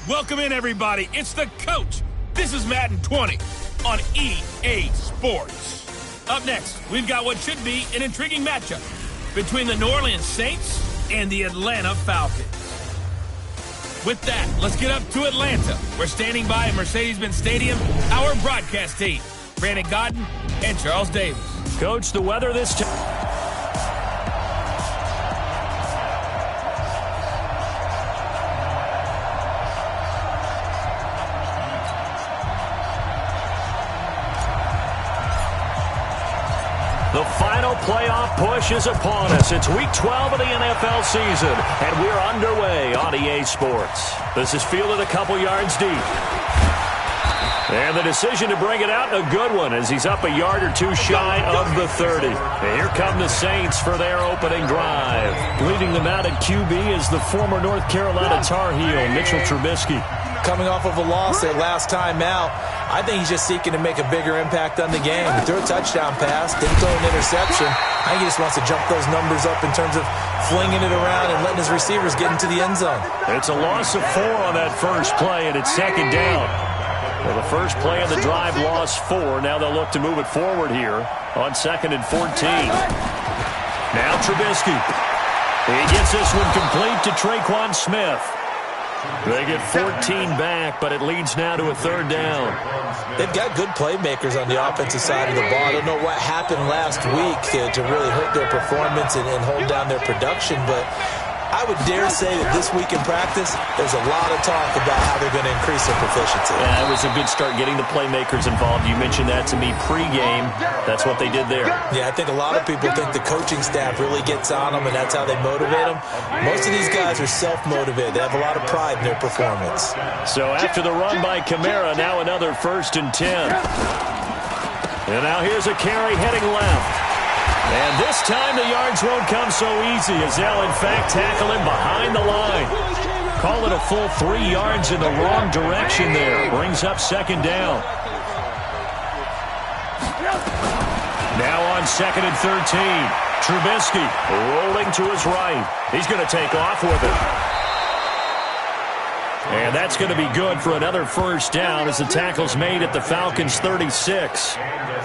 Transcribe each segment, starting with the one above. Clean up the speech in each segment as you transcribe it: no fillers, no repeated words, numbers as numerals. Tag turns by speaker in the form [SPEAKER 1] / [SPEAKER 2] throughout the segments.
[SPEAKER 1] Welcome in, everybody. It's the coach. This is Madden 20 on EA Sports. Up next, we've got what should be an intriguing matchup between the New Orleans Saints and the Atlanta Falcons. With that, let's get up to Atlanta. We're standing by at Mercedes-Benz Stadium, our broadcast team, Brandon Godden and Charles Davis.
[SPEAKER 2] Coach, the weather this time. The final playoff push is upon us. It's Week 12 of the NFL season, and we're underway on EA Sports. This is fielded a couple yards deep. And the decision to bring it out, a good one, as he's up a yard or two shy of the 30. And here come the Saints for their opening drive. Leading them out at QB is the former North Carolina Tar Heel, Mitchell Trubisky.
[SPEAKER 3] Coming off of a loss their last time out, I think he's just seeking to make a bigger impact on the game. He threw a touchdown pass, didn't throw an interception. I think he just wants to jump those numbers up in terms of flinging it around and letting his receivers get into the end zone.
[SPEAKER 2] It's a loss of 4 on that first play, and it's second down. Well, the first play of the drive lost 4. Now they'll look to move it forward here on 2nd and 14. Now Trubisky. He gets this one complete to Traquan Smith. They get 14 back, but it leads now to a 3rd down.
[SPEAKER 3] They've got good playmakers on the offensive side of the ball. I don't know what happened last week to really hurt their performance and hold down their production, but I would dare say that this week in practice, there's a lot of talk about how they're going to increase their proficiency.
[SPEAKER 2] Yeah, it was a good start getting the playmakers involved. You mentioned that to me pregame. That's what they did there.
[SPEAKER 3] Yeah, I think a lot of people think the coaching staff really gets on them, and that's how they motivate them. Most of these guys are self-motivated. They have a lot of pride in their performance.
[SPEAKER 2] So after the run by Kamara, now another 1st and 10. And now here's a carry heading left. And this time the yards won't come so easy as they'll, in fact, tackle him behind the line. Call it a full 3 yards in the wrong direction there. Brings up 2nd down. Now on 2nd and 13. Trubisky rolling to his right. He's going to take off with it. And that's going to be good for another 1st down as the tackle's made at the Falcons' 36.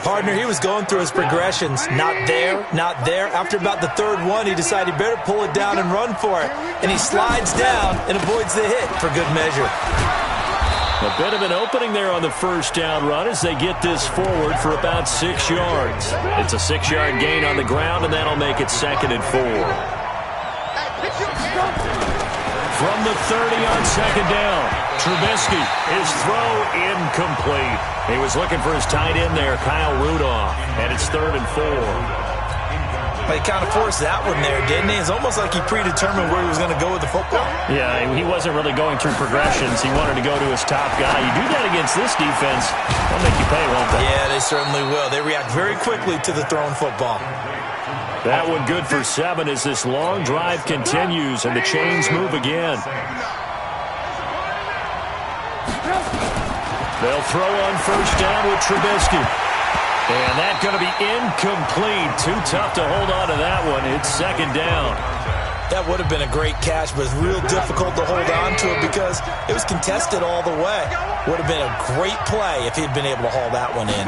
[SPEAKER 3] Partner, he was going through his progressions. Not there, not there. After about the 3rd one, he decided he better pull it down and run for it. And he slides down and avoids the hit for good measure.
[SPEAKER 2] A bit of an opening there on the 1st down run as they get this forward for about 6 yards. It's a 6-yard gain on the ground, and that'll make it 2nd and 4. From the 30 on 2nd down, Trubisky, his throw incomplete. He was looking for his tight end there, Kyle Rudolph, and it's 3rd and 4.
[SPEAKER 3] But he kind of forced that one there, didn't he? It's almost like he predetermined where he was going to go with the football.
[SPEAKER 2] Yeah, he wasn't really going through progressions. He wanted to go to his top guy. You do that against this defense, they'll make you pay, won't they?
[SPEAKER 3] Yeah, they certainly will. They react very quickly to the thrown football.
[SPEAKER 2] That one good for 7 as this long drive continues and the chains move again. They'll throw on 1st down with Trubisky. And that's going to be incomplete. Too tough to hold on to that one. It's 2nd down.
[SPEAKER 3] That would have been a great catch, but it's real difficult to hold on to it because it was contested all the way. Would have been a great play if he'd been able to haul that one in.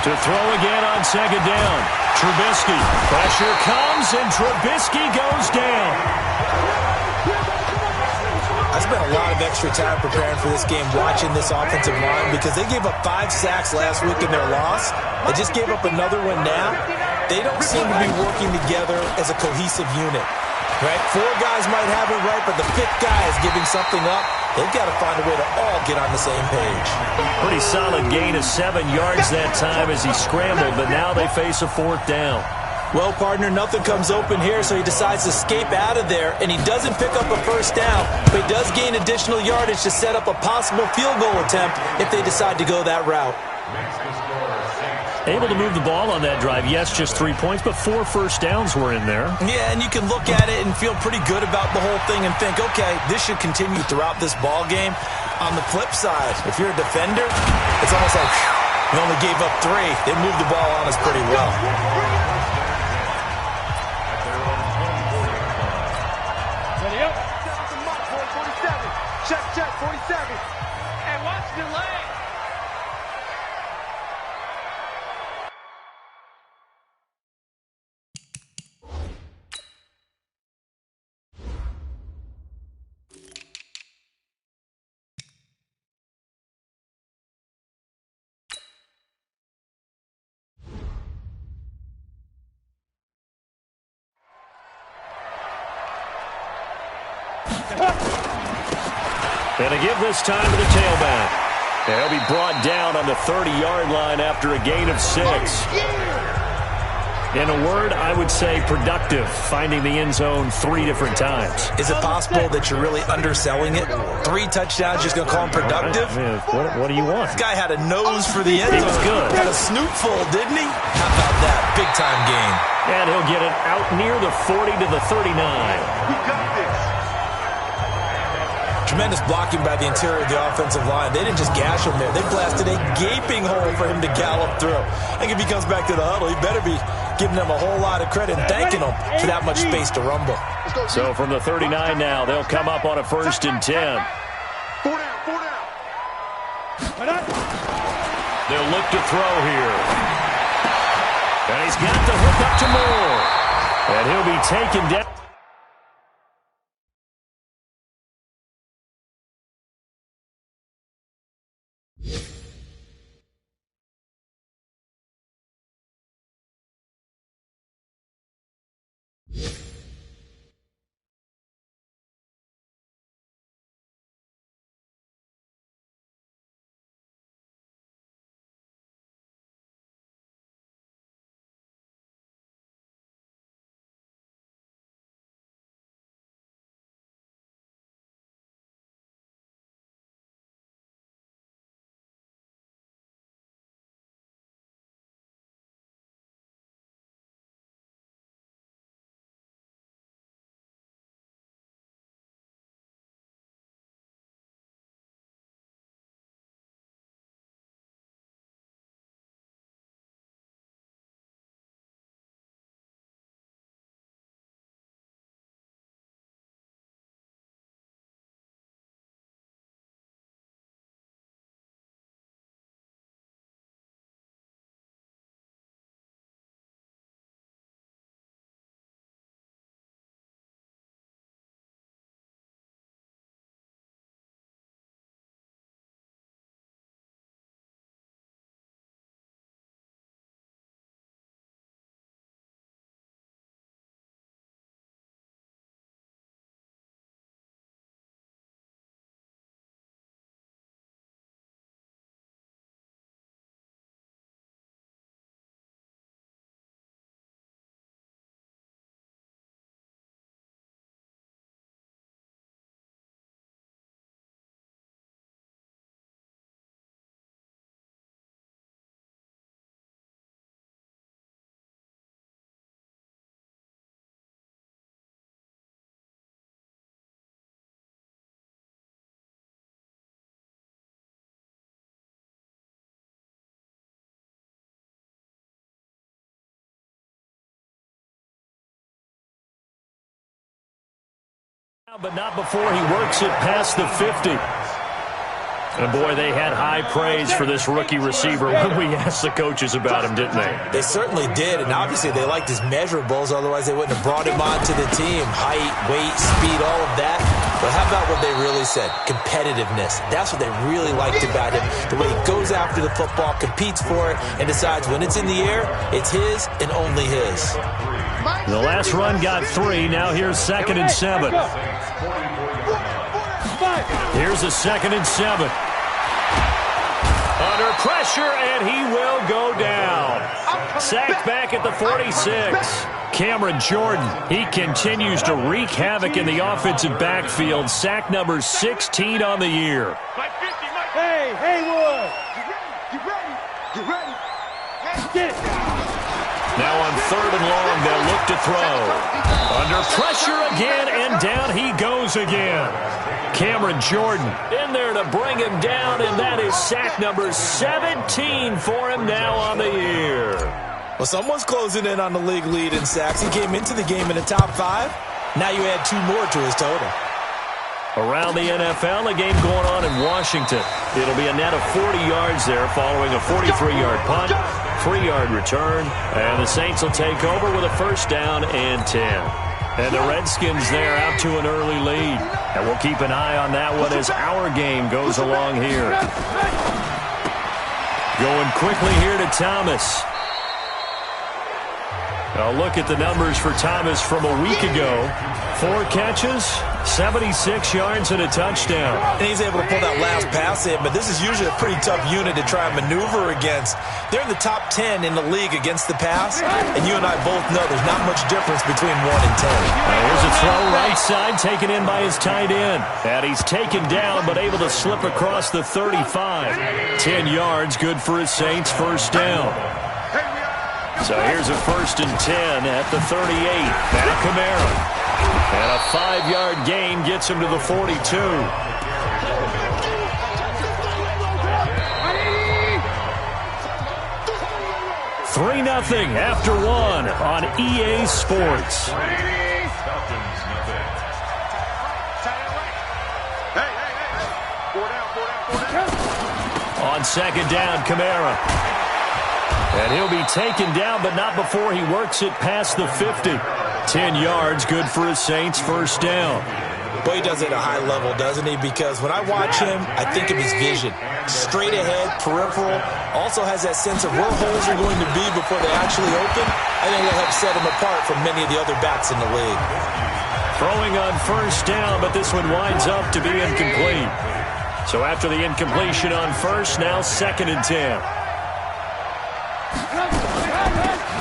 [SPEAKER 2] To throw again on 2nd down. Trubisky. Pressure comes, and Trubisky goes down.
[SPEAKER 3] I spent a lot of extra time preparing for this game, watching this offensive line, because they gave up 5 sacks last week in their loss. They just gave up another one now. They don't seem to be working together as a cohesive unit. Right? 4 guys might have it right, but the 5th guy is giving something up. They've got to find a way to all get on the same page.
[SPEAKER 2] Pretty solid gain of 7 yards that time as he scrambled, but now they face a 4th down.
[SPEAKER 3] Well, partner, nothing comes open here, so he decides to escape out of there, and he doesn't pick up a 1st down, but he does gain additional yardage to set up a possible field goal attempt if they decide to go that route.
[SPEAKER 2] Able to move the ball on that drive. Yes, just 3 points, but 4 first downs were in there.
[SPEAKER 3] Yeah, and you can look at it and feel pretty good about the whole thing and think, okay, this should continue throughout this ball game. On the flip side, if you're a defender, it's almost like, whew, we only gave up 3. They moved the ball on us pretty well.
[SPEAKER 4] Check, 40 seconds. And watch the leg.
[SPEAKER 2] And a give this time to the tailback. And he'll be brought down on the 30-yard line after a gain of 6. In a word, I would say productive, finding the end zone 3 different times.
[SPEAKER 3] Is it possible that you're really underselling it? 3 touchdowns, just going to call him productive?
[SPEAKER 2] What do you want?
[SPEAKER 3] This guy had a nose for the end zone.
[SPEAKER 2] He was good.
[SPEAKER 3] Had a snoot full, didn't he? How about that? Big-time game.
[SPEAKER 2] And he'll get it out near the 40 to the 39.
[SPEAKER 4] We got this.
[SPEAKER 3] Tremendous blocking by the interior of the offensive line. They didn't just gash him there. They blasted a gaping hole for him to gallop through. I think if he comes back to the huddle, he better be giving them a whole lot of credit and thanking them for that much space to rumble.
[SPEAKER 2] So from the 39 now, they'll come up on a 1st and 10.
[SPEAKER 4] 4 down.
[SPEAKER 2] They'll look to throw here. And he's got the hook up to Moore. And he'll be taken down. But not before he works it past the 50. And boy, they had high praise for this rookie receiver when we asked the coaches about him, didn't they?
[SPEAKER 3] They certainly did, and obviously they liked his measurables, otherwise they wouldn't have brought him onto the team. Height, weight, speed, all of that. But how about what they really said? Competitiveness. That's what they really liked about him. The way he goes after the football, competes for it, and decides when it's in the air, it's his and only his.
[SPEAKER 2] The last run got 3. Now here's 2nd and 7. Here's a 2nd and 7. Under pressure, and he will go down. Sacked back at the 46. Cameron Jordan, he continues to wreak havoc in the offensive backfield. Sack number 16 on the year.
[SPEAKER 4] Hey, Haywood. You ready? Get it.
[SPEAKER 2] Now on 3rd and long, they'll look to throw. Under pressure again, and down he goes again. Cameron Jordan in there to bring him down, and that is sack number 17 for him now on the year.
[SPEAKER 3] Well, someone's closing in on the league lead in sacks. He came into the game in the top 5. Now you add 2 more to his total.
[SPEAKER 2] Around the NFL, a game going on in Washington. It'll be a net of 40 yards there following a 43-yard punt, 3-yard return, and the Saints will take over with a first down and 10. And the Redskins there out to an early lead. And we'll keep an eye on that one as our game goes along here. Going quickly here to Thomas. A look at the numbers for Thomas from a week ago. 4 catches, 76 yards, and a touchdown.
[SPEAKER 3] And he's able to pull that last pass in, but this is usually a pretty tough unit to try and maneuver against. They're in the top 10 in the league against the pass, and you and I both know there's not much difference between 1 and 10.
[SPEAKER 2] Here's a throw right side taken in by his tight end. And he's taken down but able to slip across the 35. 10 yards, good for his Saints, first down. So here's a first and 10 at the 38. Now Kamara. And a 5-yard gain gets him to the 42. 3-0 after 1 on EA Sports. On second down, Kamara. And he'll be taken down, but not before he works it past the 50. 10 yards, good for his Saints, first down.
[SPEAKER 3] Boy, he does it at a high level, doesn't he? Because when I watch him, I think of his vision. Straight ahead, peripheral, also has that sense of where holes are going to be before they actually open. I think that'll help set him apart from many of the other backs in the league.
[SPEAKER 2] Throwing on first down, but this one winds up to be incomplete. So after the incompletion on first, now second and 10.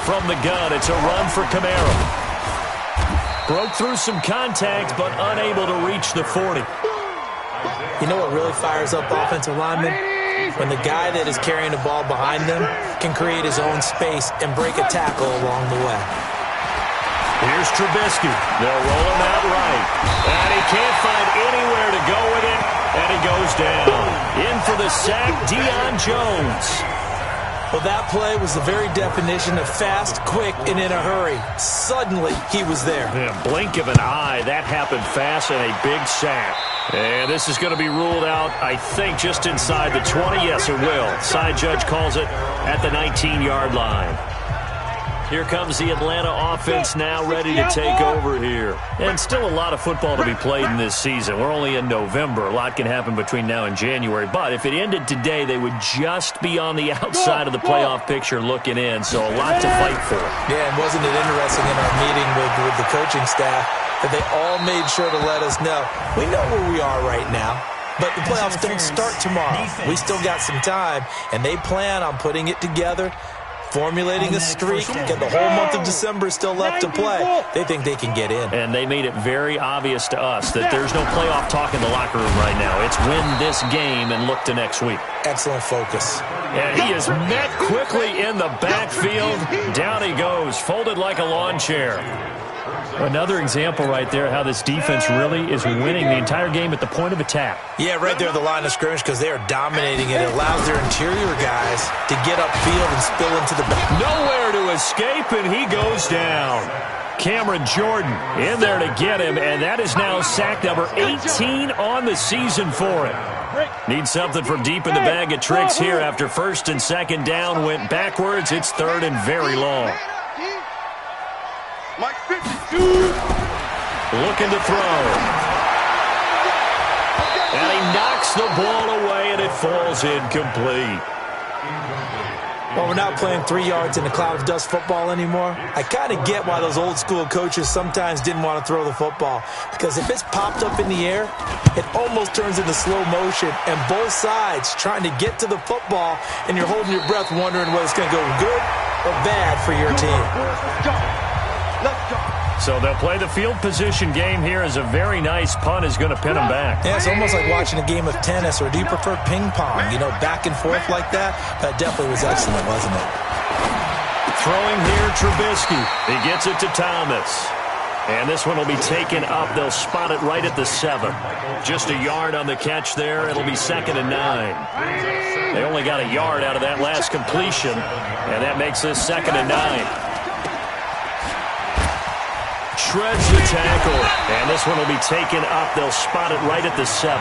[SPEAKER 2] From the gun, it's a run for Kamara. Broke through some contact, but unable to reach the 40.
[SPEAKER 3] You know what really fires up offensive linemen? When the guy that is carrying the ball behind them can create his own space and break a tackle along the way.
[SPEAKER 2] Here's Trubisky. They'll roll him out right. And he can't find anywhere to go with it, and he goes down. In for the sack, Deion Jones.
[SPEAKER 3] Well, that play was the very definition of fast, quick, and in a hurry. Suddenly, he was there.
[SPEAKER 2] In a blink of an eye, that happened fast and a big sack. And this is going to be ruled out, I think, just inside the 20. Yes, it will. Side judge calls it at the 19-yard line. Here comes the Atlanta offense now ready to take over here. And still a lot of football to be played in this season. We're only in November. A lot can happen between now and January. But if it ended today, they would just be on the outside of the playoff picture looking in. So a lot to fight for.
[SPEAKER 3] Yeah, and wasn't it interesting in our meeting with the coaching staff that they all made sure to let us know, we know where we are right now. But the playoffs don't start tomorrow. We still got some time, and they plan on putting it together, formulating a streak, and the whole month of December is still left to play. They think they can get in.
[SPEAKER 2] And they made it very obvious to us that there's no playoff talk in the locker room right now. It's win this game and look to next week.
[SPEAKER 3] Excellent focus.
[SPEAKER 2] And he is met quickly in the backfield. Down he goes, folded like a lawn chair. Another example right there how this defense really is winning the entire game at the point of attack.
[SPEAKER 3] Yeah, right there at the line of scrimmage because they are dominating it. It allows their interior guys to get upfield and spill into the back.
[SPEAKER 2] Nowhere to escape, and he goes down. Cameron Jordan in there to get him, and that is now sack number 18 on the season for him. Needs something from deep in the bag of tricks here after first and second down went backwards. It's third and very long. Looking to throw. And he knocks the ball away, and it falls incomplete.
[SPEAKER 3] Well, we're not playing 3 yards in a cloud of dust football anymore. I kind of get why those old school coaches sometimes didn't want to throw the football. Because if it's popped up in the air, it almost turns into slow motion. And both sides trying to get to the football, and you're holding your breath wondering whether it's going to go good or bad for your team.
[SPEAKER 4] Let's go.
[SPEAKER 2] So they'll play the field position game here as a very nice punt is going to pin them back.
[SPEAKER 3] Yeah, it's almost like watching a game of tennis, or do you prefer ping pong? You know, back and forth like that? That definitely was excellent, wasn't it?
[SPEAKER 2] Throwing here, Trubisky. He gets it to Thomas. And this one will be taken up. They'll spot it right at the 7. Just a yard on the catch there. It'll be 2nd and 9. They only got a yard out of that last completion, and that makes this 2nd and 9. shreds the tackle. And this one will be taken up. They'll spot it right at the 7.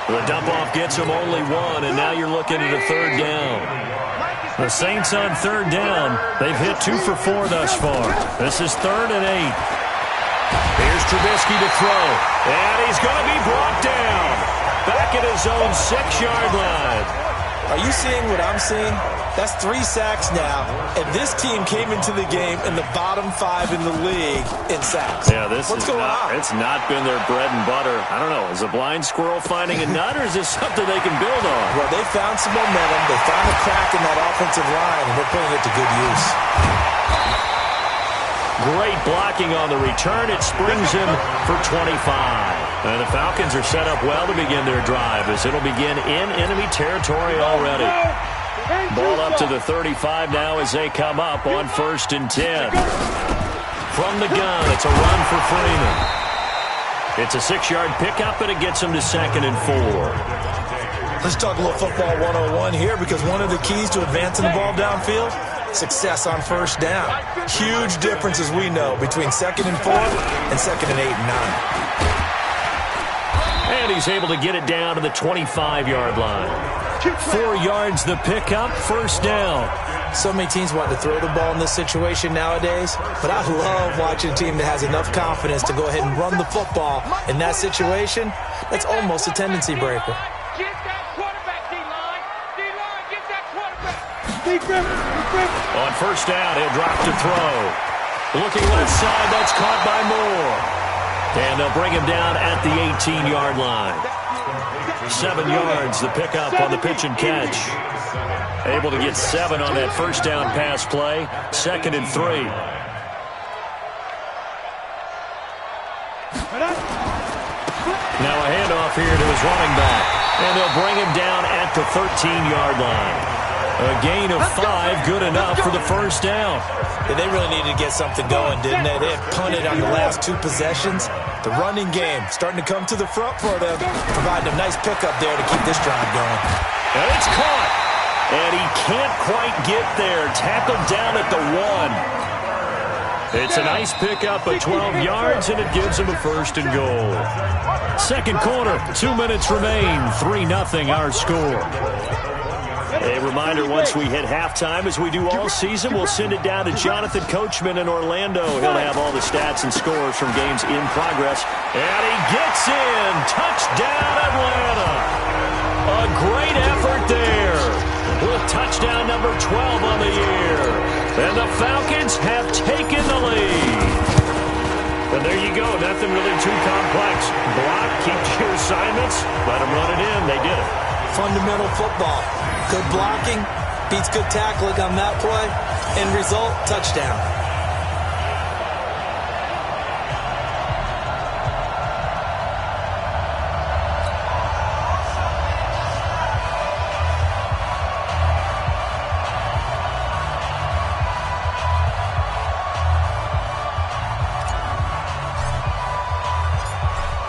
[SPEAKER 2] The dump-off gets them only 1, and now you're looking at a 3rd down. The Saints on 3rd down. They've hit 2 for 4 thus far. This is 3rd and 8. Here's Trubisky to throw. And he's going to be brought down. Back at his own 6-yard line.
[SPEAKER 3] Are you seeing what I'm seeing? That's 3 sacks now, and this team came into the game in the bottom 5 in the league in sacks.
[SPEAKER 2] Yeah, what's going on? It's not been their bread and butter. I don't know. Is a blind squirrel finding a nut, or is this something they can build on?
[SPEAKER 3] Well, they found some momentum. They found a crack in that offensive line, and they're putting it to good use.
[SPEAKER 2] Great blocking on the return. It springs him for 25. And the Falcons are set up well to begin their drive as it'll begin in enemy territory already. Ball up to the 35 now as they come up on 1st and 10. From the gun, it's a run for Freeman. It's a 6-yard pickup, and it gets him to 2nd and 4.
[SPEAKER 3] Let's talk a little football 101 here, because one of the keys to advancing the ball downfield, success on 1st down. Huge difference, as we know, between 2nd and 4 and 2nd and 8 and 9.
[SPEAKER 2] And he's able to get it down to the 25-yard line. 4 yards the pickup, 1st down.
[SPEAKER 3] So many teams want to throw the ball in this situation nowadays, but I love watching a team that has enough confidence to go ahead and run the football in that situation. That's almost a tendency breaker.
[SPEAKER 4] Get that quarterback, D-line. D-line, get that quarterback.
[SPEAKER 2] On 1st down, he'll drop to throw. Looking left side, that's caught by Moore. And they'll bring him down at the 18-yard line. 7 yards, the pickup on the pitch and catch. Able to get 7 on that 1st down pass play. 2nd and 3. Now a handoff here to his running back. And they'll bring him down at the 13-yard line. A gain of 5, good enough for the 1st down.
[SPEAKER 3] Yeah, they really needed to get something going, didn't they? They had punted on the last 2 possessions. The running game starting to come to the front for them, providing a nice pickup there to keep this drive going.
[SPEAKER 2] And it's caught. And he can't quite get there. Tackled down at the 1. It's a nice pickup of 12 yards, and it gives him a 1st and goal. 2nd quarter, 2 minutes remain. 3-0 our score. A reminder, once we hit halftime, as we do all season, we'll send it down to Jonathan Coachman in Orlando. He'll have all the stats and scores from games in progress. And he gets in. Touchdown, Atlanta. A great effort there. With touchdown number 12 on the year. And the Falcons have taken the lead. And there you go. Nothing really too complex. Block, keep to your assignments, let them run it in. They did it.
[SPEAKER 3] Fundamental football. Good blocking, beats good tackling on that play. End result, touchdown.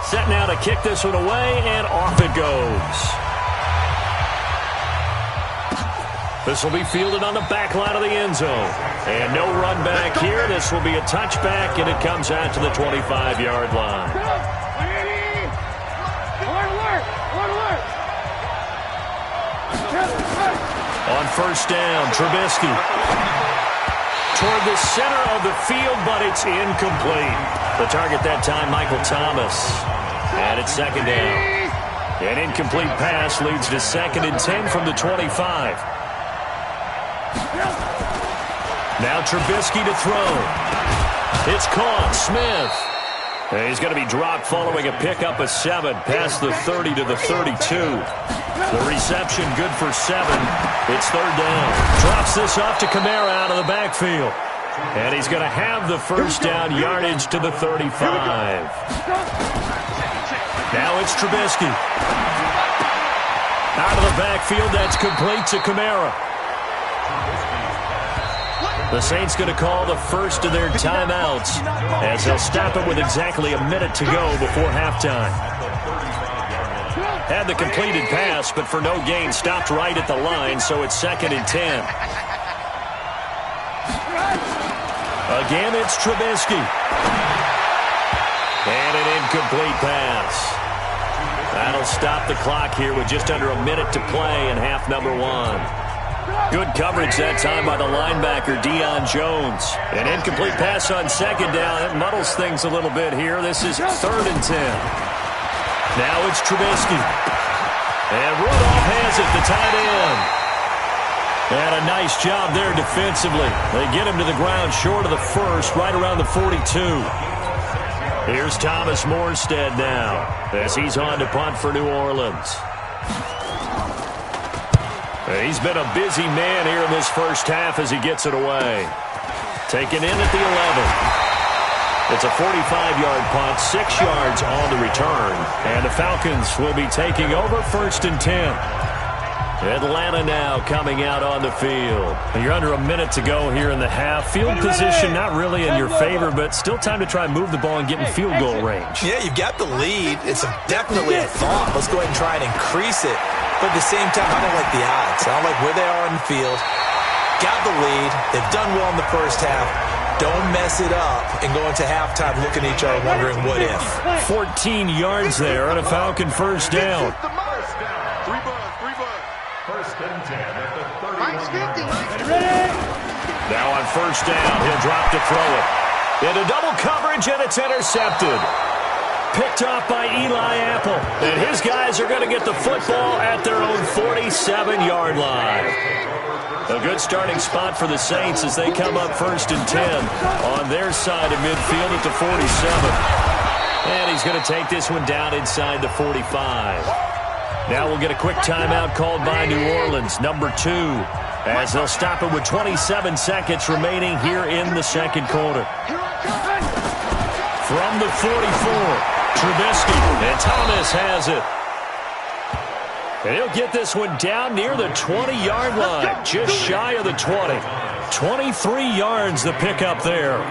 [SPEAKER 2] Set now to kick this one away, and off it goes. This will be fielded on the back line of the end zone. And no run back here. This will be a touchback, and it comes out to the 25-yard line. On 1st down, Trubisky. Toward the center of the field, but it's incomplete. The target that time, Michael Thomas. And it's 2nd down. An incomplete pass leads to 2nd and 10 from the 25. Now Trubisky to throw. It's caught. Smith. And he's going to be dropped following a pickup of 7 past the 30 to the 32. The reception good for 7. It's 3rd down. Drops this off to Kamara out of the backfield. And he's going to have the 1st down yardage to the 35. Now it's Trubisky. Out of the backfield, that's complete to Kamara. The Saints going to call the first of their timeouts as they'll stop it with exactly a minute to go before halftime. Had the completed pass, but for no gain, stopped right at the line, so it's 2nd and 10. Again, it's Trubisky. And an incomplete pass. That'll stop the clock here with just under a minute to play in half number one. Good coverage that time by the linebacker, Deion Jones. An incomplete pass on second down. It muddles things a little bit here. This is 3rd and 10. Now it's Trubisky. And Rudolph has it, the tight end. And a nice job there defensively. They get him to the ground short of the first, right around the 42. Here's Thomas Morstead now as he's on to punt for New Orleans. He's been a busy man here in this first half as he gets it away. Taken in at the 11. It's a 45-yard punt, 6 yards on the return. And the Falcons will be taking over 1st and 10. Atlanta now coming out on the field. You're under a minute to go here in the half. Field position not really in your favor, but still time to try and move the ball and get in field goal range.
[SPEAKER 3] Yeah, you've got the lead. It's definitely a thought. Let's go ahead and try and increase it. But at the same time, I don't like the odds. I don't like where they are on the field. Got the lead. They've done well in the first half. Don't mess it up and go into halftime looking at each other wondering what if.
[SPEAKER 2] 14 yards there and a Falcon first down. Now on first down, he'll drop to throw it. Into double coverage, and it's intercepted. Picked off by Eli Apple. And his guys are going to get the football at their own 47-yard line. A good starting spot for the Saints as they come up 1st and 10 on their side of midfield at the 47. And he's going to take this one down inside the 45. Now we'll get a quick timeout called by New Orleans, number 2, as they'll stop it with 27 seconds remaining here in the second quarter. From the 44, Trubisky, and Thomas has it. And he'll get this one down near the 20-yard line, just shy of the 20. 23 yards the pickup there.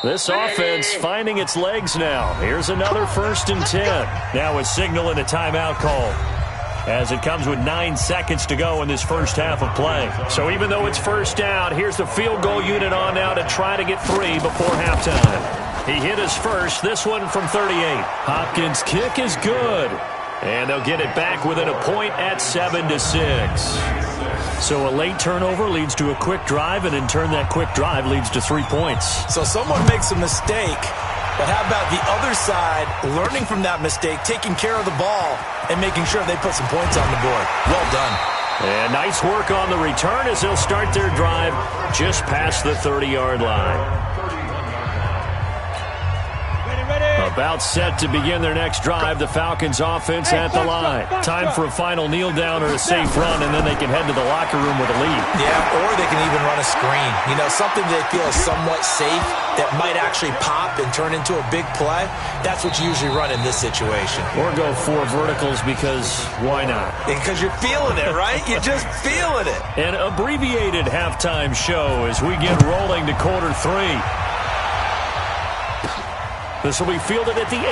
[SPEAKER 2] This offense finding its legs now. Here's another 1st and 10. Now a signal and a timeout call, as it comes with 9 seconds to go in this first half of play. So even though it's first down, here's the field goal unit on now to try to get 3 before halftime. He hit his first, this one from 38. Hopkins' kick is good. And they'll get it back within a point at 7-6. So a late turnover leads to a quick drive, and in turn that quick drive leads to 3 points.
[SPEAKER 3] So someone makes a mistake, but how about the other side learning from that mistake, taking care of the ball, and making sure they put some points on the board? Well done.
[SPEAKER 2] And nice work on the return as they'll start their drive just past the 30-yard line. About set to begin their next drive, the Falcons offense at the line. Time for a final kneel down or a safe run, and then they can head to the locker room with a lead.
[SPEAKER 3] Yeah, or they can even run a screen. You know, something they feel is somewhat safe that might actually pop and turn into a big play. That's what you usually run in this situation.
[SPEAKER 2] Or go 4 verticals because why not?
[SPEAKER 3] Because you're feeling it, right? You're just feeling it.
[SPEAKER 2] An abbreviated halftime show as we get rolling to quarter 3. This will be fielded at the 8.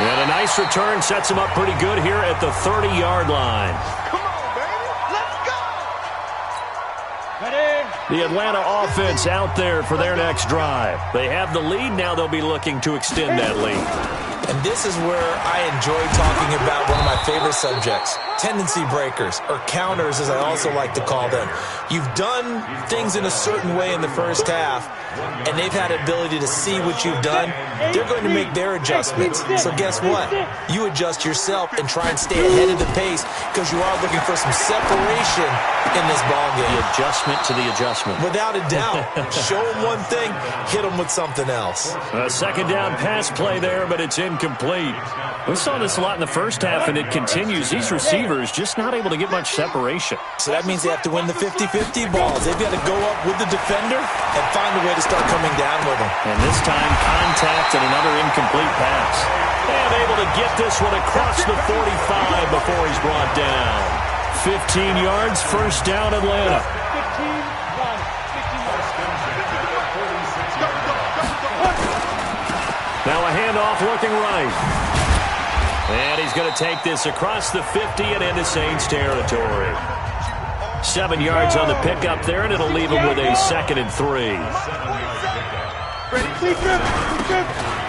[SPEAKER 2] And a nice return sets him up pretty good here at the 30-yard line.
[SPEAKER 4] Come on, baby. Let's go. Ready?
[SPEAKER 2] The Atlanta offense out there for their next drive. They have the lead. Now they'll be looking to extend that lead.
[SPEAKER 3] And this is where I enjoy talking about one of my favorite subjects, tendency breakers, or counters as I also like to call them. You've done things in a certain way in the first half, and they've had ability to see what you've done. They're going to make their adjustments. So guess what? You adjust yourself and try and stay ahead of the pace because you are looking for some separation in this ball game.
[SPEAKER 2] The adjustment to the adjustment.
[SPEAKER 3] Without a doubt. Show them one thing, hit them with something else.
[SPEAKER 2] A second down pass play there, but it's incomplete. We saw this a lot in the first half, and it continues. These receivers just not able to get much separation.
[SPEAKER 3] So that means they have to win the 50-50 balls. They've got to go up with the defender and find a way to start coming down with them.
[SPEAKER 2] And this time, contact and another incomplete pass. And able to get this one across the 45 before he's brought down. 15 yards, first down, Atlanta. Now a handoff looking right. And he's going to take this across the 50 and into Saints territory. 7 yards on the pickup there, and it'll leave him with a 2nd and 3.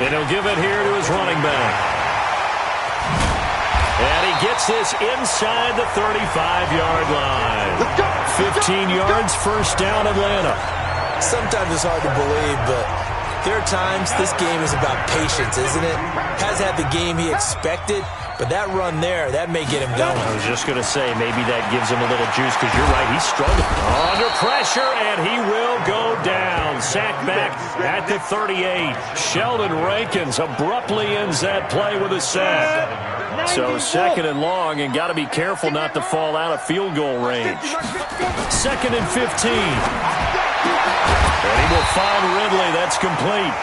[SPEAKER 2] And he'll give it here to his running back. And he gets this inside the 35-yard line. 15 yards, first down, Atlanta.
[SPEAKER 3] Sometimes it's hard to believe, but there are times this game is about patience, isn't it? Has had the game he expected, but that run there, that may get him going.
[SPEAKER 2] I was just going to say, maybe that gives him a little juice, because you're right, he's struggling. Under pressure, and he will go down. Sacked back at the 38. Sheldon Rankins abruptly ends that play with a sack. So 2nd and long, and got to be careful not to fall out of field goal range. 2nd and 15. And he will find Ridley. That's complete.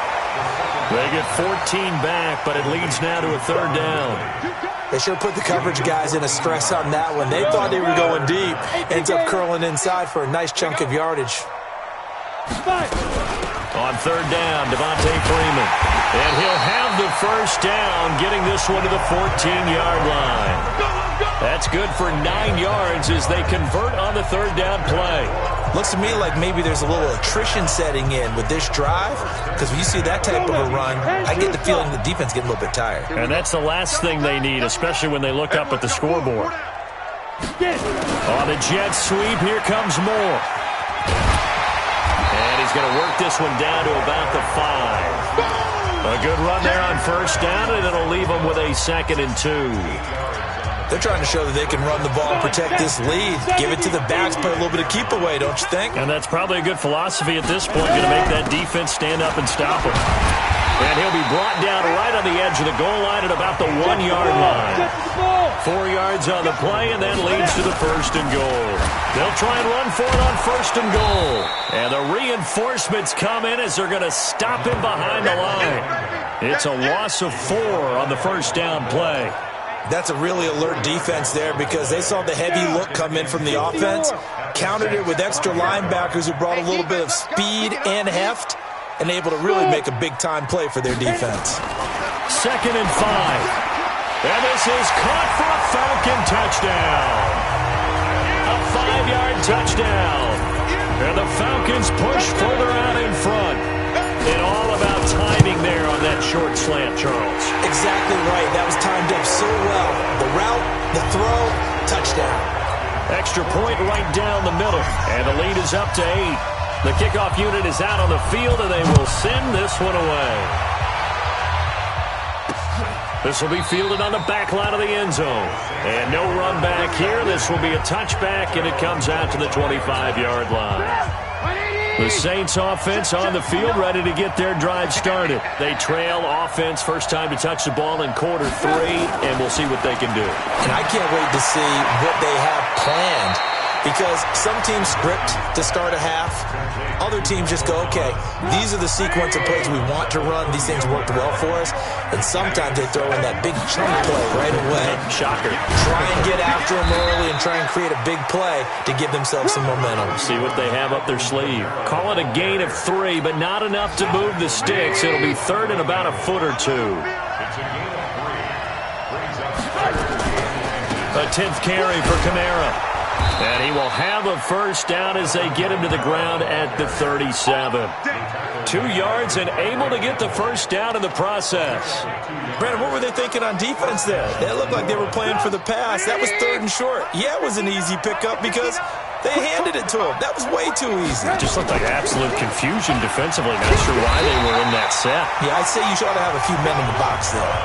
[SPEAKER 2] They get 14 back, but it leads now to a 3rd down.
[SPEAKER 3] They sure put the coverage guys in a stress on that one. They thought they were going deep. Ends up curling inside for a nice chunk of yardage.
[SPEAKER 2] On 3rd down, Devontae Freeman. And he'll have the first down, getting this one to the 14-yard line. That's good for 9 yards as they convert on the 3rd down play.
[SPEAKER 3] Looks to me like maybe there's a little attrition setting in with this drive, because when you see that type of a run, I get the feeling the defense getting a little bit tired.
[SPEAKER 2] And that's the last thing they need, especially when they look up at the scoreboard. On the jet sweep, here comes Moore. And he's going to work this one down to about the 5. A good run there on first down, and it'll leave them with a 2nd and 2.
[SPEAKER 3] They're trying to show that they can run the ball and protect this lead. Give it to the backs, play a little bit of keep away, don't you think?
[SPEAKER 2] And that's probably a good philosophy at this point, going to make that defense stand up and stop him. And he'll be brought down right on the edge of the goal line at about the 1-yard line. 4 yards on the play, and that leads to the 1st and goal. They'll try and run for it on 1st and goal. And the reinforcements come in as they're going to stop him behind the line. It's a loss of 4 on the first down play.
[SPEAKER 3] That's a really alert defense there, because they saw the heavy look come in from the offense, countered it with extra linebackers who brought a little bit of speed and heft, and able to really make a big-time play for their defense.
[SPEAKER 2] 2nd and 5. And this is caught for a Falcon touchdown. A 5-yard touchdown. And the Falcons push further out in front. And all about timing there on that short slant, Charles.
[SPEAKER 3] Exactly right. That was timed up so well. The route, the throw, touchdown.
[SPEAKER 2] Extra point right down the middle. And the lead is up to 8. The kickoff unit is out on the field, and they will send this one away. This will be fielded on the back line of the end zone. And no run back here. This will be a touchback, and it comes out to the 25-yard line. The Saints offense on the field, ready to get their drive started. They trail offense, first time to touch the ball in quarter 3, and we'll see what they can do.
[SPEAKER 3] And I can't wait to see what they have planned, because some teams script to start a half. Other teams just go, okay, these are the sequence of plays we want to run. These things worked well for us. And sometimes they throw in that big chunk play right away.
[SPEAKER 2] Shocker.
[SPEAKER 3] Try and get after them early and try and create a big play to give themselves some momentum.
[SPEAKER 2] See what they have up their sleeve. Call it a gain of 3, but not enough to move the sticks. It'll be 3rd and about a foot or 2. A 10th carry for Kamara. And he will have a first down as they get him to the ground at the 37. 2 yards and able to get the first down in the process.
[SPEAKER 3] Brandon, what were they thinking on defense there? That looked like they were playing for the pass. That was 3rd and short. Yeah, it was an easy pickup because they handed it to him. That was way too easy.
[SPEAKER 2] It just looked like absolute confusion defensively. Not sure why they were in that set.
[SPEAKER 3] Yeah, I'd say you ought to have a few men in the box there.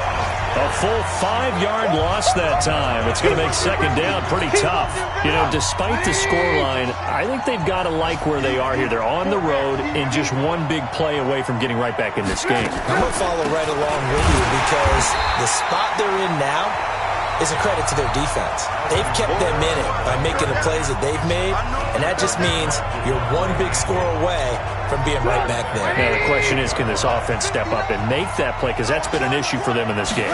[SPEAKER 2] A full 5-yard loss that time. It's going to make 2nd down pretty tough. You know, despite the scoreline, I think they've got to like where they are here. They're on the road and just one big play away from getting right back in this game.
[SPEAKER 3] I'm going to follow right along with you, because the spot they're in now is a credit to their defense. They've kept them in it by making the plays that they've made, and that just means you're one big score away from being right back there.
[SPEAKER 2] Now, the question is, can this offense step up and make that play? Because that's been an issue for them in this game.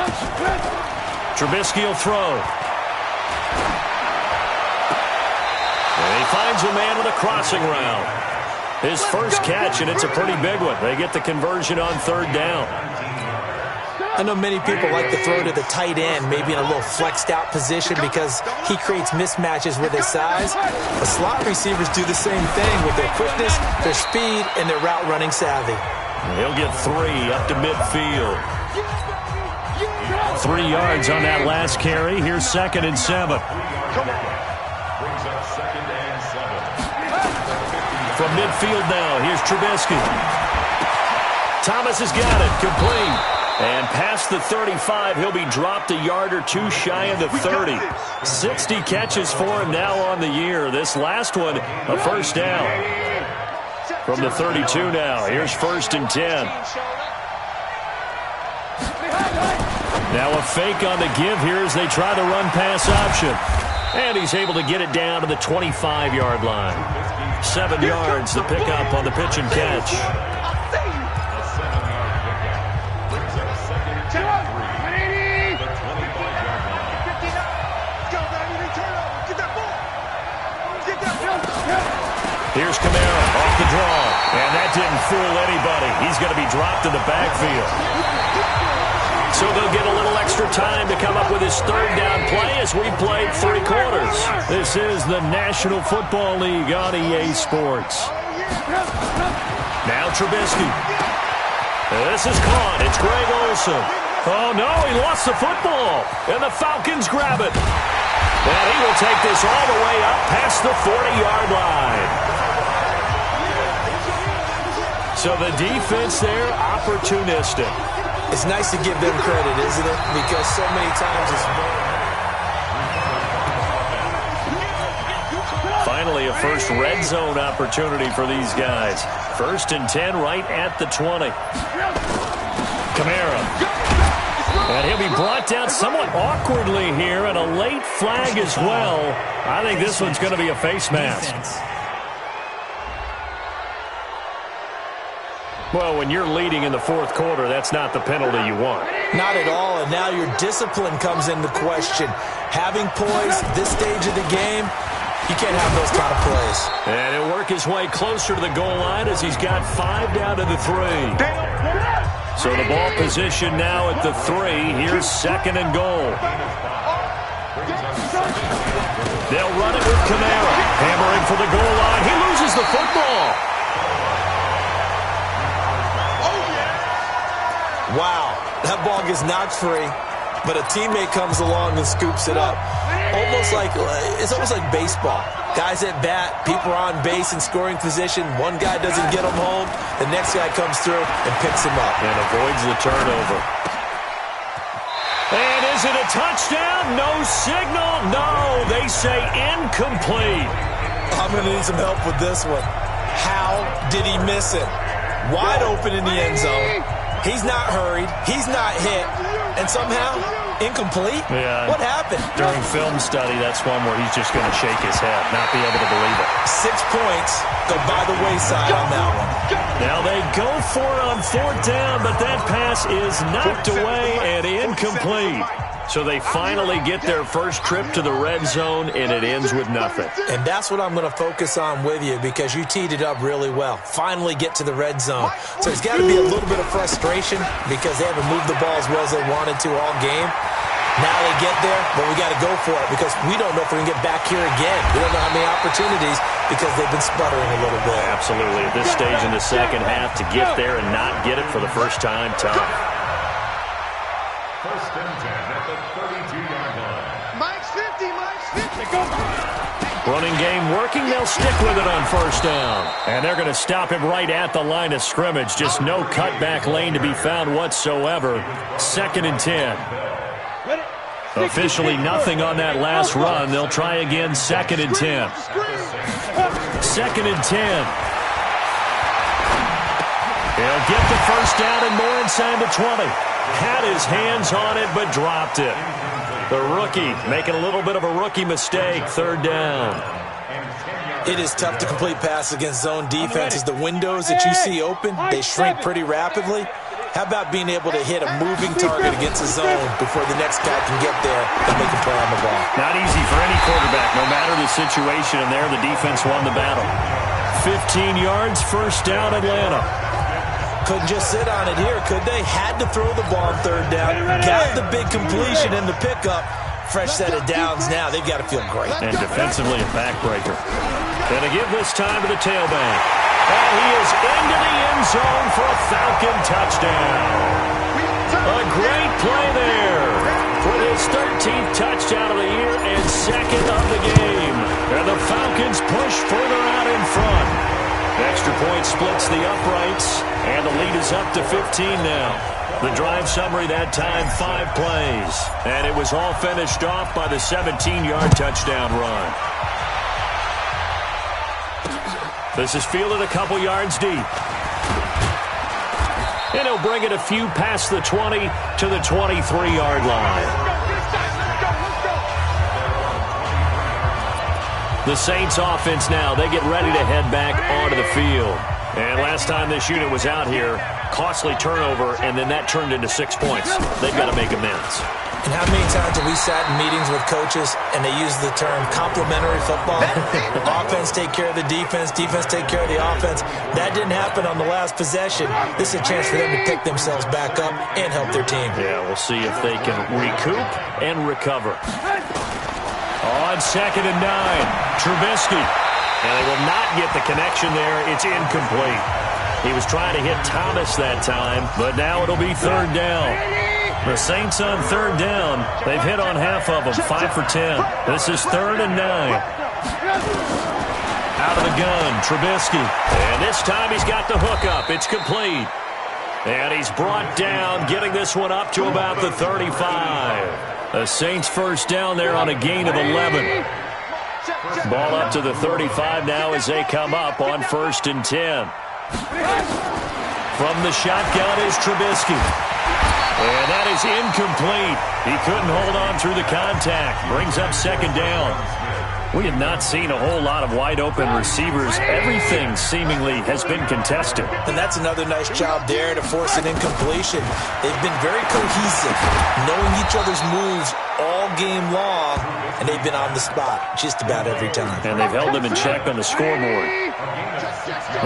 [SPEAKER 2] Trubisky will throw. And he finds a man with a crossing route. His first catch, and it's a pretty big one. They get the conversion on 3rd down.
[SPEAKER 3] I know many people like to throw to the tight end, maybe in a little flexed out position because he creates mismatches with his size. But slot receivers do the same thing with their quickness, their speed, and their route running savvy.
[SPEAKER 2] He'll get 3 up to midfield. 3 yards on that last carry. Here's 2nd and 7. From midfield now, here's Trubisky. Thomas has got it, complete. And past the 35, he'll be dropped a yard or 2 shy of the 30. 60 catches for him now on the year. This last one, a first down. From the 32 now, here's 1st and 10. Now a fake on the give here as they try the run-pass option. And he's able to get it down to the 25-yard line. 7 yards, the pickup on the pitch and catch. Here's Kamara off the draw. And that didn't fool anybody. He's going to be dropped in the backfield. So they'll get a little extra time to come up with his 3rd down play as we played 3 quarters. This is the National Football League on EA Sports. Now Trubisky. This is caught. It's Greg Olsen. Oh, no, he lost the football. And the Falcons grab it. And he will take this all the way up past the 40-yard line. So the defense there, opportunistic.
[SPEAKER 3] It's nice to give them credit, isn't it? Because so many times it's...
[SPEAKER 2] Finally, a first red zone opportunity for these guys. 1st and 10 right at the 20. Kamara. And he'll be brought down somewhat awkwardly here, and a late flag as well. I think this one's going to be a face mask. Well, when you're leading in the 4th quarter, that's not the penalty you want.
[SPEAKER 3] Not at all, and now your discipline comes into question. Having poise this stage of the game, you can't have those kind of plays.
[SPEAKER 2] And he'll work his way closer to the goal line as he's got 5 down to the 3. So the ball position now at the 3. Here's 2nd and goal. They'll run it with Kamara. Hammering for the goal line. He loses the football.
[SPEAKER 3] Wow, that ball gets knocked free, but a teammate comes along and scoops it up. It's almost like baseball. Guys at bat, people are on base in scoring position. One guy doesn't get him home. The next guy comes through and picks him up.
[SPEAKER 2] And avoids the turnover. And is it a touchdown? No signal. No, they say incomplete.
[SPEAKER 3] I'm going to need some help with this one. How did he miss it? Wide open in the end zone. He's not hurried. He's not hit. And somehow, incomplete?
[SPEAKER 2] Yeah.
[SPEAKER 3] What happened?
[SPEAKER 2] During film study, that's one where he's just going to shake his head, not be able to believe it.
[SPEAKER 3] 6 points go by the wayside on that one.
[SPEAKER 2] Now they go for it on 4th down, but that pass is knocked away and incomplete. So they finally get their first trip to the red zone, and it ends with nothing.
[SPEAKER 3] And that's what I'm going to focus on with you because you teed it up really well. Finally get to the red zone. So there's got to be a little bit of frustration because they haven't moved the ball as well as they wanted to all game. Now they get there, but we got to go for it because we don't know if we can get back here again. We don't know how many opportunities because they've been sputtering a little bit.
[SPEAKER 2] Absolutely. At this stage in the 2nd half, to get there and not get it for the first time, tough.
[SPEAKER 5] 1st and 10 at the 32-yard line.
[SPEAKER 4] Mike's 50, Mike's 50. Go.
[SPEAKER 2] Running game working. They'll stick with it on 1st down. And they're going to stop him right at the line of scrimmage. Just no cutback lane to be found whatsoever. 2nd and 10. Officially nothing on that last run. They'll try again 2nd and 10. 2nd and 10. He'll get the 1st down and more inside the 20. Had his hands on it, but dropped it. The rookie making a little bit of a rookie mistake. 3rd down.
[SPEAKER 3] It is tough to complete passes against zone defenses. The windows that you see open, they shrink pretty rapidly. How about being able to hit a moving target against a zone before the next guy can get there and make a play on the ball?
[SPEAKER 2] Not easy for any quarterback, no matter the situation. And there, the defense won the battle. 15 yards, 1st down, Atlanta.
[SPEAKER 3] Couldn't just sit on it here, could they? Had to throw the ball on third down. Got the big completion in the pickup. Fresh set of downs now. They've got to feel great.
[SPEAKER 2] And defensively a backbreaker. Going to give this time to the tailback. And he is into the end zone for a Falcon touchdown. A great play there for his 13th touchdown of the year and second of the game. And the Falcons push further out in front. Extra point splits the uprights, and the lead is up to 15 now. The drive summary that time, 5 plays. And it was all finished off by the 17-yard touchdown run. This is fielded a couple yards deep. And he'll bring it a few past the 20 to the 23-yard line. The Saints offense now, they get ready to head back onto the field. And last time this unit was out here, costly turnover, and then that turned into 6 points. They've got to make amends.
[SPEAKER 3] And how many times have we sat in meetings with coaches and they use the term complementary football? Offense take care of the defense, defense take care of the offense. That didn't happen on the last possession. This is a chance for them to pick themselves back up and help their team.
[SPEAKER 2] Yeah, we'll see if they can recoup and recover. On 2nd and 9, Trubisky. And they will not get the connection there. It's incomplete. He was trying to hit Thomas that time, but now it'll be 3rd down. The Saints on 3rd down. They've hit on half of them, 5 for 10. This is 3rd and 9. Out of the gun, Trubisky. And this time he's got the hook up. It's complete. And he's brought down, getting this one up to about the 35. The Saints first down there on a gain of 11. Ball up to the 35 now as they come up on 1st and 10. From the shotgun is Trubisky. And that is incomplete. He couldn't hold on through the contact. Brings up 2nd down. We have not seen a whole lot of wide-open receivers. Everything seemingly has been contested.
[SPEAKER 3] And that's another nice job there to force an incompletion. They've been very cohesive, knowing each other's moves all game long, and they've been on the spot just about every time.
[SPEAKER 2] And they've held them in check on the scoreboard.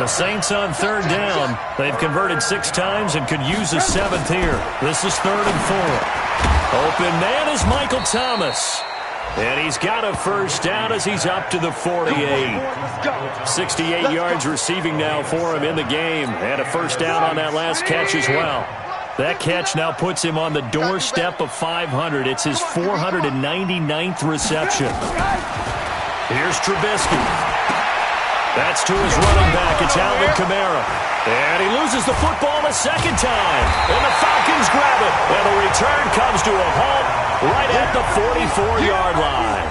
[SPEAKER 2] The Saints on 3rd down. They've converted 6 times and could use a 7th here. This is 3rd and 4. Open man is Michael Thomas. And he's got a 1st down as he's up to the 48. 68 yards receiving now for him in the game. And a 1st down on that last catch as well. That catch now puts him on the doorstep of 500. It's his 499th reception. Here's Trubisky. That's to his running back. It's Alvin Kamara. And he loses the football the 2nd time. And the Falcons grab it. And the return comes to a halt right at the 44-yard line.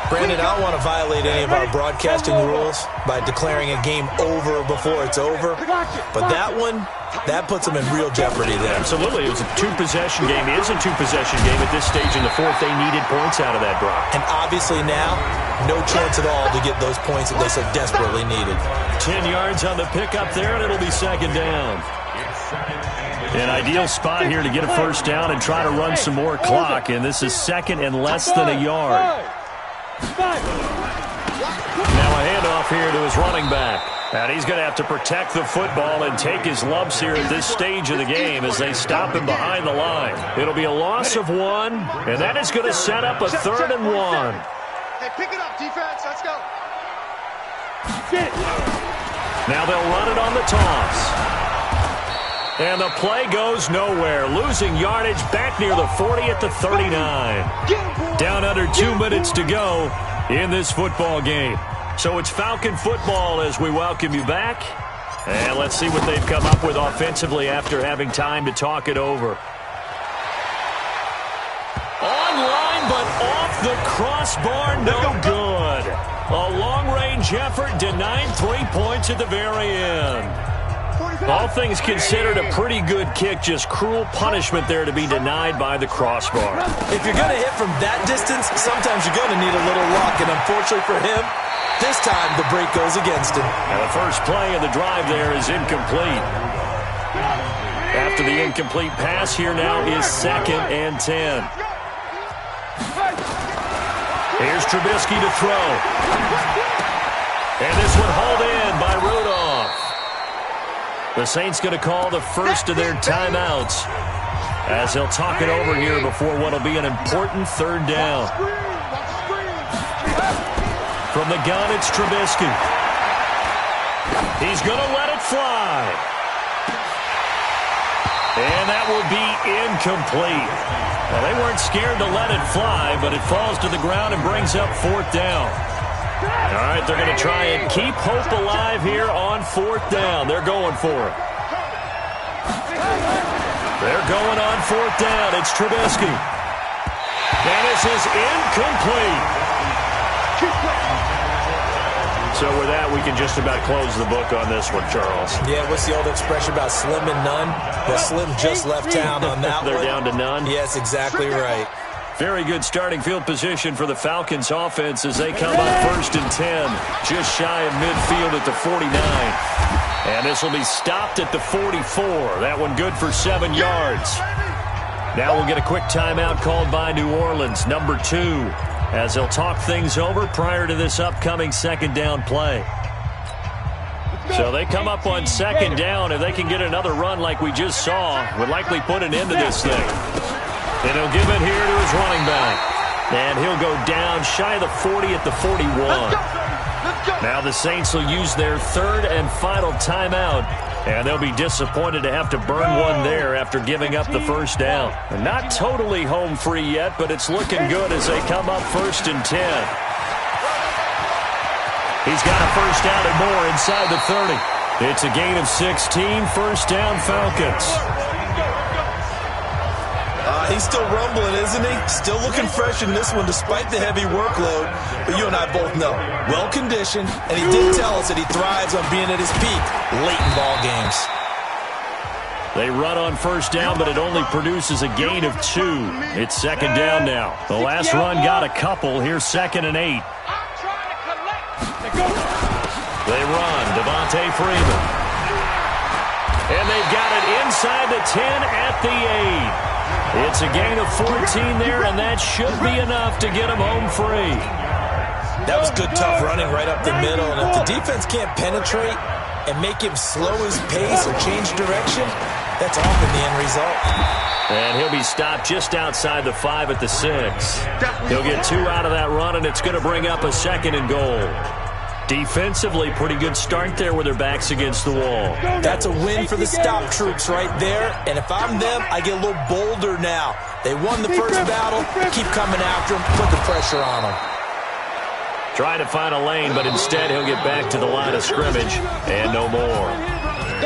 [SPEAKER 3] Brandon, I don't want to violate any of our broadcasting rules by declaring a game over before it's over. But that one, that puts them in real jeopardy there.
[SPEAKER 2] Absolutely. It was a 2-possession game. It is a 2-possession game at this stage in the 4th. They needed points out of that, Brock.
[SPEAKER 3] And obviously now, no chance at all to get those points that they so desperately needed.
[SPEAKER 2] 10 yards on the pickup there, and it'll be 2nd down. An ideal spot here to get a 1st down and try to run some more clock, and this is 2nd and less than a yard. Now a handoff here to his running back. And he's going to have to protect the football and take his lumps here at this stage of the game as they stop him behind the line. It'll be a loss of 1, and that is going to set up a 3rd and 1.
[SPEAKER 4] Hey, pick it up, defense. Let's go.
[SPEAKER 2] Now they'll run it on the toss. And the play goes nowhere. Losing yardage back near the 40 at the 39. Down under 2 minutes to go in this football game. So it's Falcon football as we welcome you back. And let's see what they've come up with offensively after having time to talk it over. Online, but off the crossbar, no good. A long-range effort denied 3 points at the very end. All things considered, a pretty good kick, just cruel punishment there to be denied by the crossbar.
[SPEAKER 3] If you're going to hit from that distance, sometimes you're going to need a little luck, and unfortunately for him, this time the break goes against him.
[SPEAKER 2] And the first play of the drive there is incomplete. After the incomplete pass, here now is 2nd and 10. Here's Trubisky to throw. And this one hauled in by Rudolph. The Saints going to call the first of their timeouts as he'll talk it over here before what will be an important third down. From the gun, it's Trubisky. He's going to let it fly. And that will be incomplete. Well, they weren't scared to let it fly, but it falls to the ground and brings up fourth down. All right, they're going to try and keep hope alive here on fourth down. They're going for it. They're going on fourth down. It's Trubisky. And this is incomplete. So with that, we can just about close the book on this one, Charles.
[SPEAKER 3] Yeah, what's the old expression about slim and none? Well, Slim just left town on that one.
[SPEAKER 2] They're down to none?
[SPEAKER 3] Yes, exactly right.
[SPEAKER 2] Very good starting field position for the Falcons offense as they come up first and 10, just shy of midfield at the 49. And this will be stopped at the 44. That one good for 7 yards. Now we'll get a quick timeout called by New Orleans, number 2, as they'll talk things over prior to this upcoming second down play. So they come up on second down. If they can get another run like we just saw, would likely put an end to this thing. And he'll give it here to his running back. And he'll go down shy of the 40 at the 41. Now the Saints will use their third and final timeout. And they'll be disappointed to have to burn one there after giving up the first down. And not totally home free yet, but it's looking good as they come up first and 10. He's got a first down and more inside the 30. It's a gain of 16, first down Falcons.
[SPEAKER 3] He's still rumbling, isn't he? Still looking fresh in this one despite the heavy workload. But you and I both know, well-conditioned, and he did tell us that he thrives on being at his peak late in ball games.
[SPEAKER 2] They run on first down, but it only produces a gain of 2. It's second down now. The last run got a couple. Here's second and 8. They run. Devontae Freeman. And they've got it inside the 10 at the 8. It's a gain of 14 there, and that should be enough to get him home free.
[SPEAKER 3] That was good, tough running right up the middle. And if the defense can't penetrate and make him slow his pace or change direction, that's often the end result.
[SPEAKER 2] And he'll be stopped just outside the 5 at the 6. He'll get 2 out of that run, and it's going to bring up a second and goal. Defensively, pretty good start there with their backs against the wall.
[SPEAKER 3] That's a win for the stop troops right there. And if I'm them, I get a little bolder now. They won the first battle. Keep coming after them. Put the pressure on them.
[SPEAKER 2] Trying to find a lane, but instead he'll get back to the line of scrimmage and no more.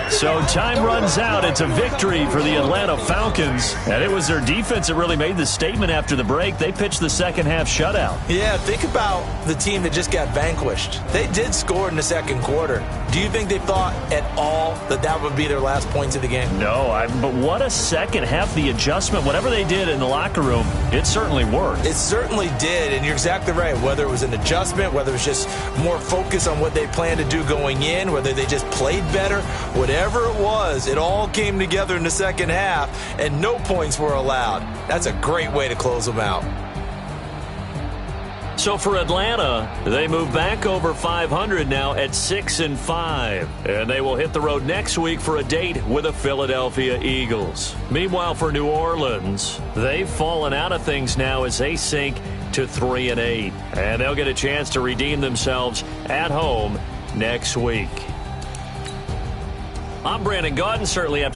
[SPEAKER 2] So time runs out. It's a victory for the Atlanta Falcons. And it was their defense that really made the statement after the break. They pitched the second half shutout.
[SPEAKER 3] Yeah, think about the team that just got vanquished. They did score in the second quarter. Do you think they thought at all that that would be their last points of the game?
[SPEAKER 2] No, but what a second half. The adjustment, whatever they did in the locker room, it certainly worked.
[SPEAKER 3] It certainly did, and you're exactly right. Whether it was an adjustment, whether it was just more focus on what they planned to do going in, whether they just played better, whatever it was, it all came together in the second half, and no points were allowed. That's a great way to close them out.
[SPEAKER 2] So for Atlanta, they move back over 500 now at 6-5. And they will hit the road next week for a date with the Philadelphia Eagles. Meanwhile, for New Orleans, they've fallen out of things now as they sink to 3-8. And they'll get a chance to redeem themselves at home next week. I'm Brandon Gaudin, certainly up